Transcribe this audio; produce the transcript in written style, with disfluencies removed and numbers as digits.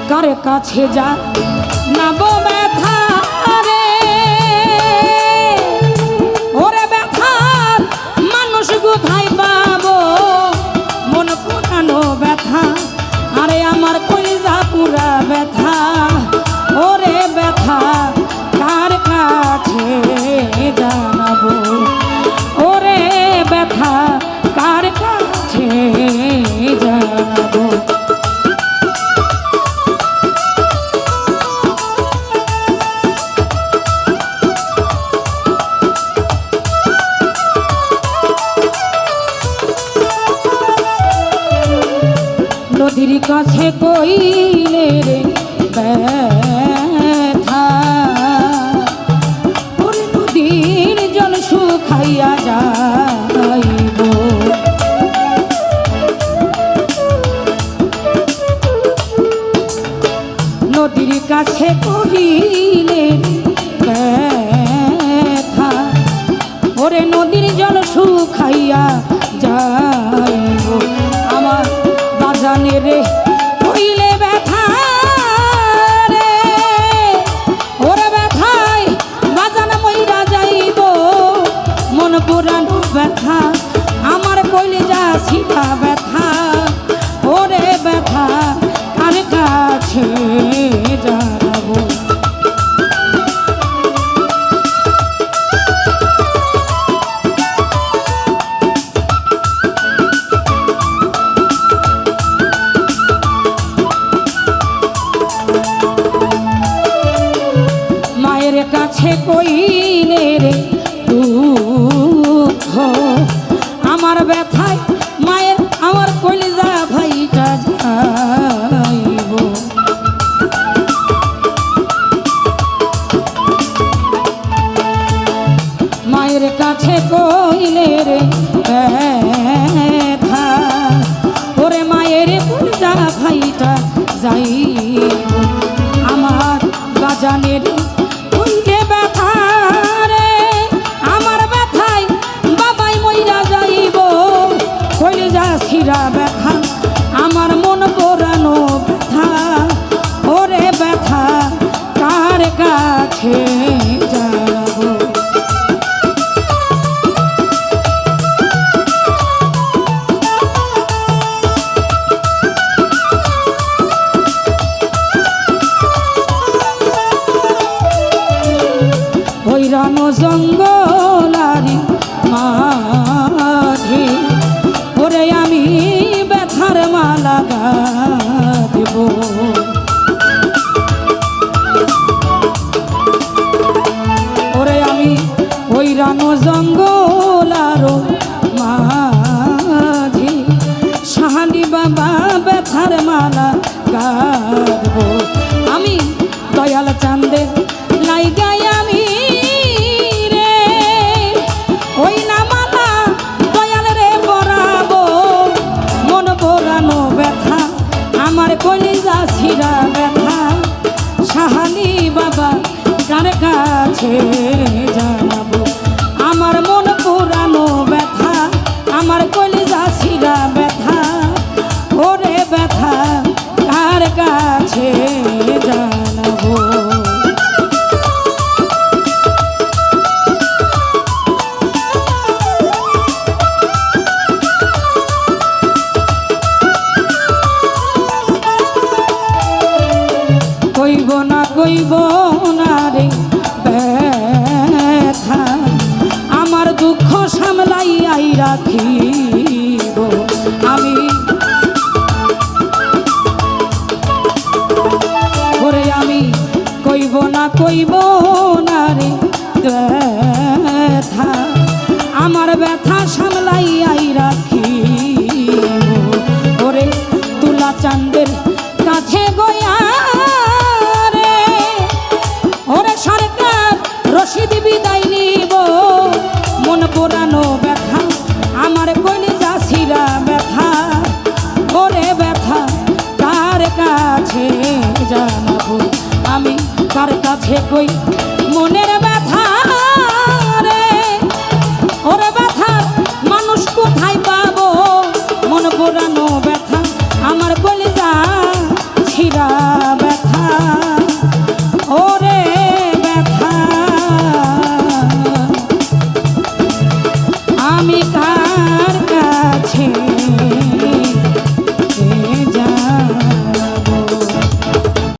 কার কাছে যা নাবো ব্যথা রে ওরে ব্যথার মানুষ কোথায় পাবো মন পুরানো ব্যথা আরে আমার কলিজা পুরা ব্যথা ওরে ব্যথা কার কাছে জানাবো ওরে ব্যথা কার কাছে জানাবো নদীর কাছে কইলে রে ব্যথা ওরে নদীর জল শুকাইয়া যাইব নদীর কাছে কইলে ব্যথা ওরে নদীর জল শুকাইয়া যাইব আমার বাজানে রে কইলে ব্যথা রে ওরে ব্যথায় বাজান মইরা যাইব মন পুরানো ব্যথা আমার কইলে যা সিধা ব্যথা ওরে ব্যথা কার কাছে জানাবো কাছে কইলে রে দুঃখ আমার ব্যথায় মায়ের আমার কলিজা ভাইটা যাইব মায়ের কাছে কইলে রে ব্যথা ওরে মায়ের কলিজা ভাইটা যাইব আমার বাজানের ব্যথা রে আমার ব্যথায় বাবাই মইরা যাইব কলিজা ছিড়া ব্যথা আমার মন পোড়ানো ব্যথা ওরে ব্যথা কার কাছে যাবো রানো জঙ্গলারি মাঝে ওরে আমি ব্যথার মালা গাঁথব ওরে আমি ওই রানো জঙ্গলারো মাঝে শাহালি বাবা ব্যথার মালা গাঁথব আমি দয়াল চাঁদের লাইগাই আমি আমার কলিজা ছিড়া ব্যথা শাহালি বাবা কার কাছে জানাবো আমার মন পুরানো ব্যথা আমার কলিজা ছিড়া ব্যথা ওরে ব্যথা কার কাছে জানাবো কইব না রে ব্যথা আমার দুঃখ সামলাইয়াই রাখিব আমি ওরে আমি কইব না রে ব্যথা আমার ব্যথা সামলাইয়াই রাখিব ওরে তুলা চাঁদের কাছে গয়া রশিদ বিদায় নিব মন পোড়ানো ব্যথা আমার কলিজা ছিড়া ব্যথা ওরে ব্যথা কার কাছে জানাবো আমি কার কাছে কই মনের ব্যথা রে ওরে ব্যথা মানুষ কোথায় পাবো মন পোড়ানো ব্যথা আমার কলিজা ছিড়া আমি